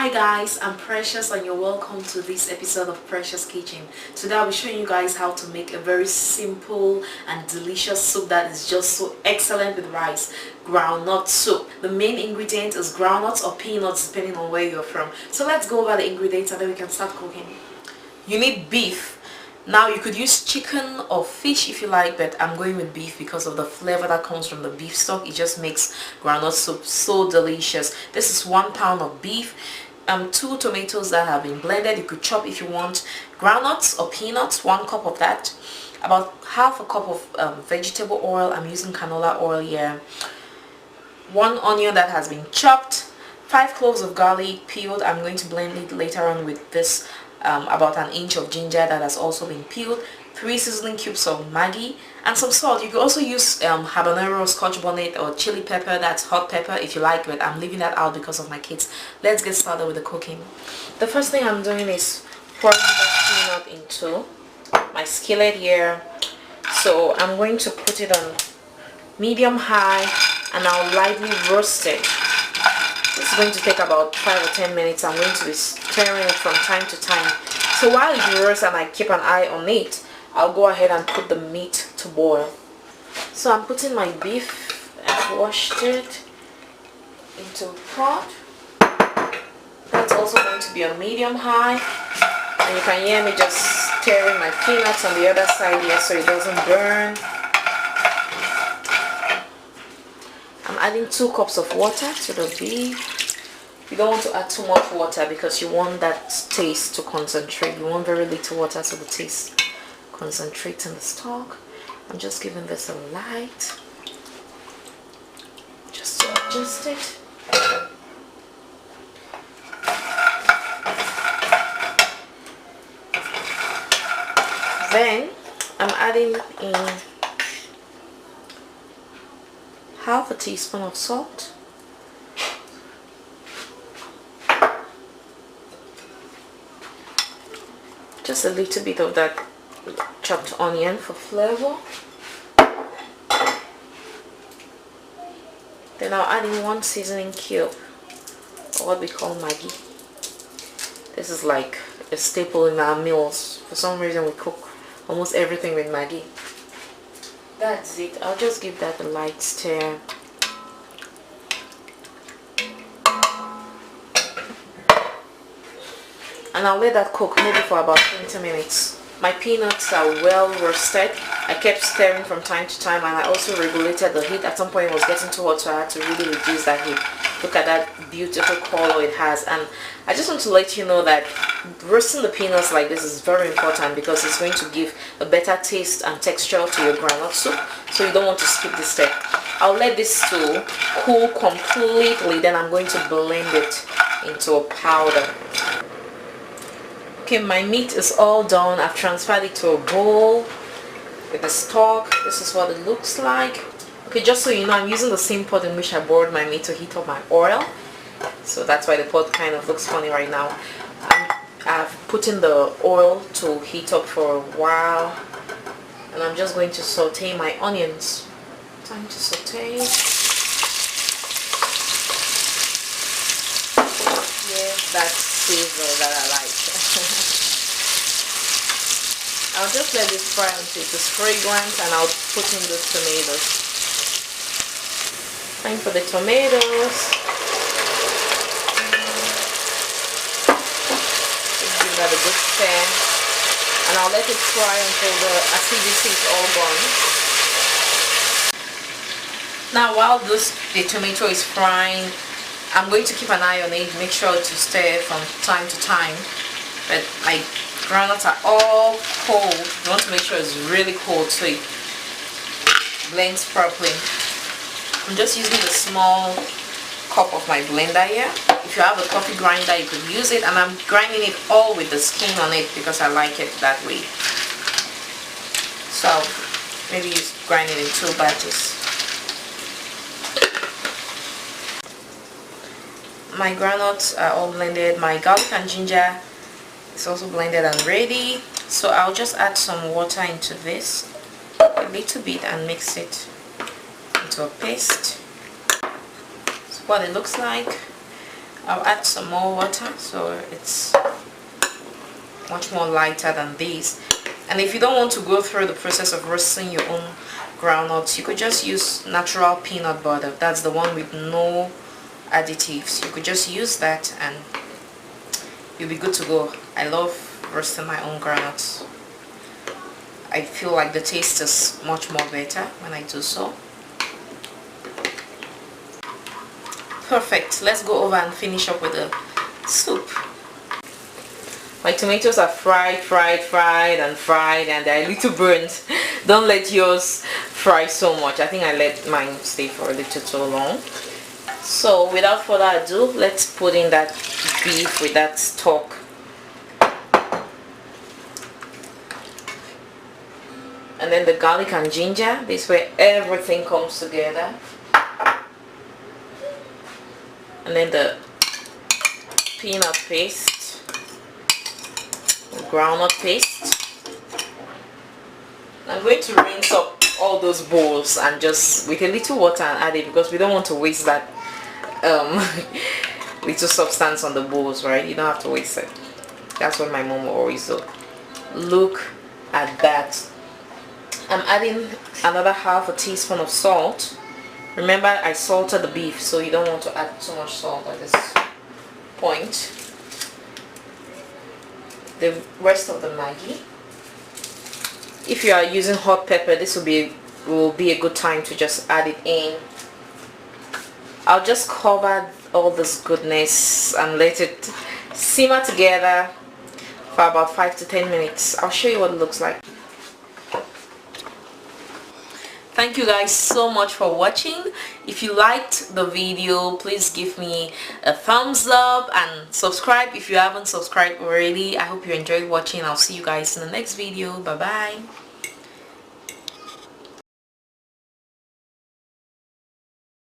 Hi guys, I'm Precious and you're welcome to this episode of Precious Kitchen. Today I'll be showing you guys how to make a very simple and delicious soup that is just so excellent with rice. Groundnut soup. The main ingredient is groundnuts or peanuts depending on where you're from. So let's go over the ingredients and then we can start cooking. You need beef. Now you could use chicken or fish if you like, but I'm going with beef because of the flavor that comes from the beef stock. It just makes groundnut soup so delicious. This is 1 pound of beef, 2 tomatoes that have been blended. You could chop if you want. Groundnuts or peanuts, 1 cup of that. About half a cup of vegetable oil. I'm using canola oil here. 1 onion that has been chopped. 5 cloves of garlic peeled. I'm going to blend it later on with this. About 1 inch of ginger that has also been peeled, 3 seasoning cubes of Maggi, and some salt. You could also use habanero, scotch bonnet, or chili pepper, that's hot pepper if you like, but I'm leaving that out because of my kids. Let's get started with the cooking. The first thing I'm doing is pouring the peanut into my skillet here. So I'm going to put it on medium high and I'll lightly roast it. This is going to take about 5 or 10 minutes. I'm going to be stirring it from time to time. So while it roasts and I keep an eye on it, I'll go ahead and put the meat to boil. So I'm putting my beef, I've washed it, into a pot. That's also going to be on medium high. And you can hear me just stirring my peanuts on the other side here so it doesn't burn. I'm adding 2 cups of water to the beef. You don't want to add too much water because you want that taste to concentrate. You want very little water so the taste concentrates in the stock. I'm just giving this a light just to adjust it. Then I'm adding in half a teaspoon of salt, just a little bit of that chopped onion for flavor. Then I'll add in 1 seasoning cube, or what we call Maggi. This is like a staple in our meals. For some reason we cook almost everything with Maggi. That's it. I'll just give that a light stir. And I'll let that cook maybe for about 20 minutes. My peanuts are well roasted. I kept stirring from time to time and I also regulated the heat. At some point it was getting too hot, so I had to really reduce that heat. Look at that beautiful color it has. And I just want to let you know that roasting the peanuts like this is very important because it's going to give a better taste and texture to your groundnut soup. So you don't want to skip this step. I'll let this stew cool completely. Then I'm going to blend it into a powder. Okay, my meat is all done. I've transferred it to a bowl with the stock. This is what it looks like. Okay, just so you know, I'm using the same pot in which I boiled my meat to heat up my oil. So that's why the pot kind of looks funny right now. I've put in the oil to heat up for a while. And I'm just going to saute my onions. Time to saute. Yes, that's flavor that I like. I'll just let this fry until it is fragrant and I'll put in the tomatoes. Time for the tomatoes. Just give that a good stir. And I'll let it fry until the acidity is all gone. Now while the tomato is frying, I'm going to keep an eye on it, make sure to stir from time to time. But my groundnuts are all cold. You want to make sure it's really cold so it blends properly. I'm just using the small cup of my blender here. If you have a coffee grinder, you could use it. And I'm grinding it all with the skin on it because I like it that way. So maybe you grind it in 2 batches. My groundnuts are all blended. My garlic and ginger is also blended and ready. So I'll just add some water into this, a little bit, and mix it into a paste. That's what it looks like. I'll add some more water so it's much more lighter than this. And if you don't want to go through the process of roasting your own groundnuts, you could just use natural peanut butter. That's the one with no additives. You could just use that and you'll be good to go. I love roasting my own groundnuts. I feel like the taste is much more better when I do so. Perfect. Let's go over and finish up with the soup. My tomatoes are fried and they're a little burnt. Don't let yours fry so much. I think I let mine stay for a little too long. So without further ado, let's put in that beef with that stock. And then the garlic and ginger. This way everything comes together. And then the peanut paste, groundnut paste. I'm going to rinse up all those bowls and just with a little water and add it because we don't want to waste that little substance on the bowls, right? You don't have to waste it. That's what my mom always do. Look at that. I'm adding another half a teaspoon of salt. Remember, I salted the beef, so you don't want to add too much salt at this point. The rest of the Maggi. If you are using hot pepper, this will be a good time to just add it in. I'll just cover all this goodness and let it simmer together for about 5 to 10 minutes. I'll show you what it looks like. Thank you guys so much for watching. If you liked the video, please give me a thumbs up and subscribe if you haven't subscribed already. I hope you enjoyed watching. I'll see you guys in the next video. Bye bye.